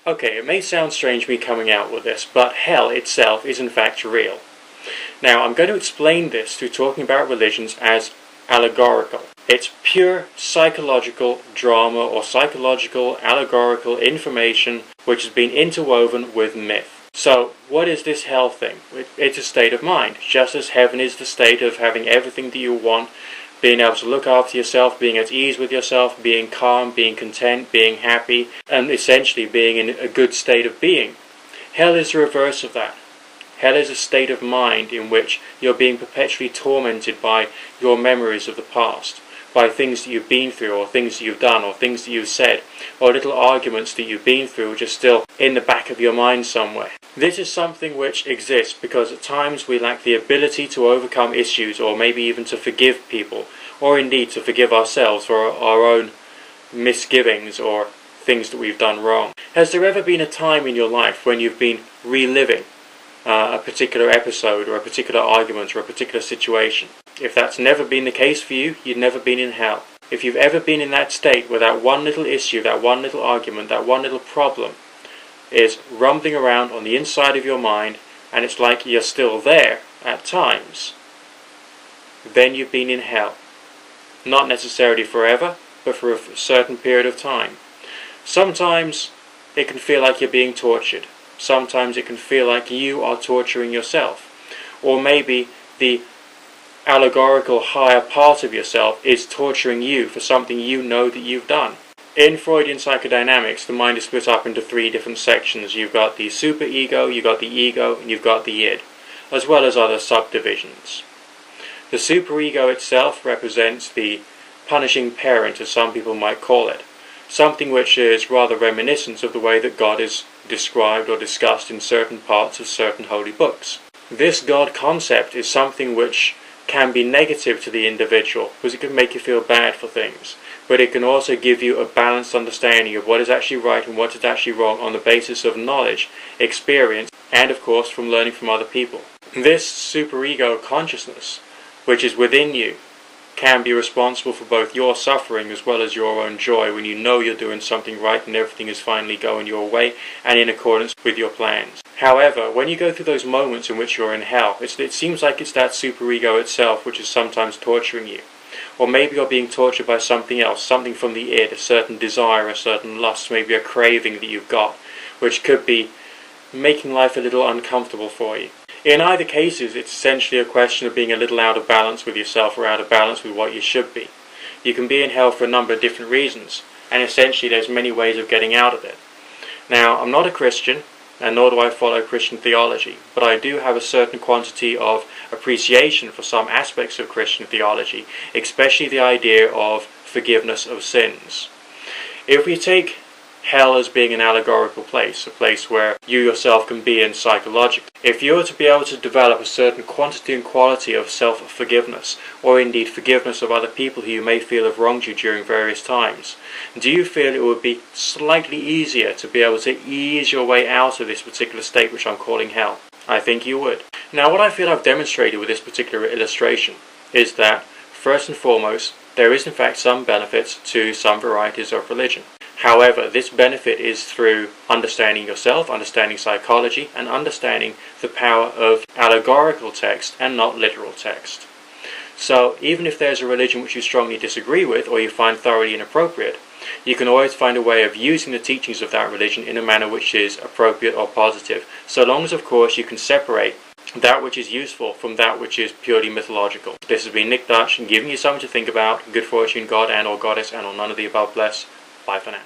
Okay, it may sound strange me coming out with this, but hell itself is in fact real. Now, I'm going to explain this through talking about religions as allegorical. It's pure psychological drama or psychological allegorical information which has been interwoven with myth. So, what is this hell thing? It's a state of mind, just as heaven is the state of having everything that you want, being able to look after yourself, being at ease with yourself, being calm, being content, being happy, and essentially being in a good state of being. Hell is the reverse of that. Hell is a state of mind in which you're being perpetually tormented by your memories of the past, by things that you've been through, or things that you've done, or things that you've said, or little arguments that you've been through which are still in the back of your mind somewhere. This is something which exists because at times we lack the ability to overcome issues, or maybe even to forgive people, or indeed to forgive ourselves for our own misgivings or things that we've done wrong. Has there ever been a time in your life when you've been reliving a particular episode, or a particular argument, or a particular situation? If that's never been the case for you, you've never been in hell. If you've ever been in that state where that one little issue, that one little argument, that one little problem is rumbling around on the inside of your mind, and it's like you're still there at times, then you've been in hell. Not necessarily forever, but for a certain period of time. Sometimes it can feel like you're being tortured. Sometimes it can feel like you are torturing yourself. Or maybe the allegorical higher part of yourself is torturing you for something you know that you've done. In Freudian psychodynamics, the mind is split up into three different sections. You've got the superego, you've got the ego, and you've got the id, as well as other subdivisions. The superego itself represents the punishing parent, as some people might call it, something which is rather reminiscent of the way that God is described or discussed in certain parts of certain holy books. This God concept is something which can be negative to the individual, because it can make you feel bad for things, but it can also give you a balanced understanding of what is actually right and what is actually wrong on the basis of knowledge, experience, and of course from learning from other people. This superego consciousness, which is within you, can be responsible for both your suffering as well as your own joy when you know you're doing something right and everything is finally going your way and in accordance with your plans. However, when you go through those moments in which you're in hell, it seems like it's that superego itself which is sometimes torturing you. Or maybe you're being tortured by something else, something from the id, a certain desire, a certain lust, maybe a craving that you've got, which could be making life a little uncomfortable for you. In either cases, it's essentially a question of being a little out of balance with yourself, or out of balance with what you should be. You can be in hell for a number of different reasons, and essentially there's many ways of getting out of it. Now, I'm not a Christian, and nor do I follow Christian theology, but I do have a certain quantity of appreciation for some aspects of Christian theology, especially the idea of forgiveness of sins. If we take hell as being an allegorical place, a place where you yourself can be in psychologically, if you were to be able to develop a certain quantity and quality of self-forgiveness, or indeed forgiveness of other people who you may feel have wronged you during various times, do you feel it would be slightly easier to be able to ease your way out of this particular state which I'm calling hell? I think you would. Now, what I feel I've demonstrated with this particular illustration is that, first and foremost, there is in fact some benefits to some varieties of religion. However, this benefit is through understanding yourself, understanding psychology, and understanding the power of allegorical text and not literal text. So, even if there's a religion which you strongly disagree with, or you find thoroughly inappropriate, you can always find a way of using the teachings of that religion in a manner which is appropriate or positive, so long as, of course, you can separate that which is useful from that which is purely mythological. This has been Nick Dutch, giving you something to think about. Good fortune, God and or Goddess, and or none of the above bless. Bye for now.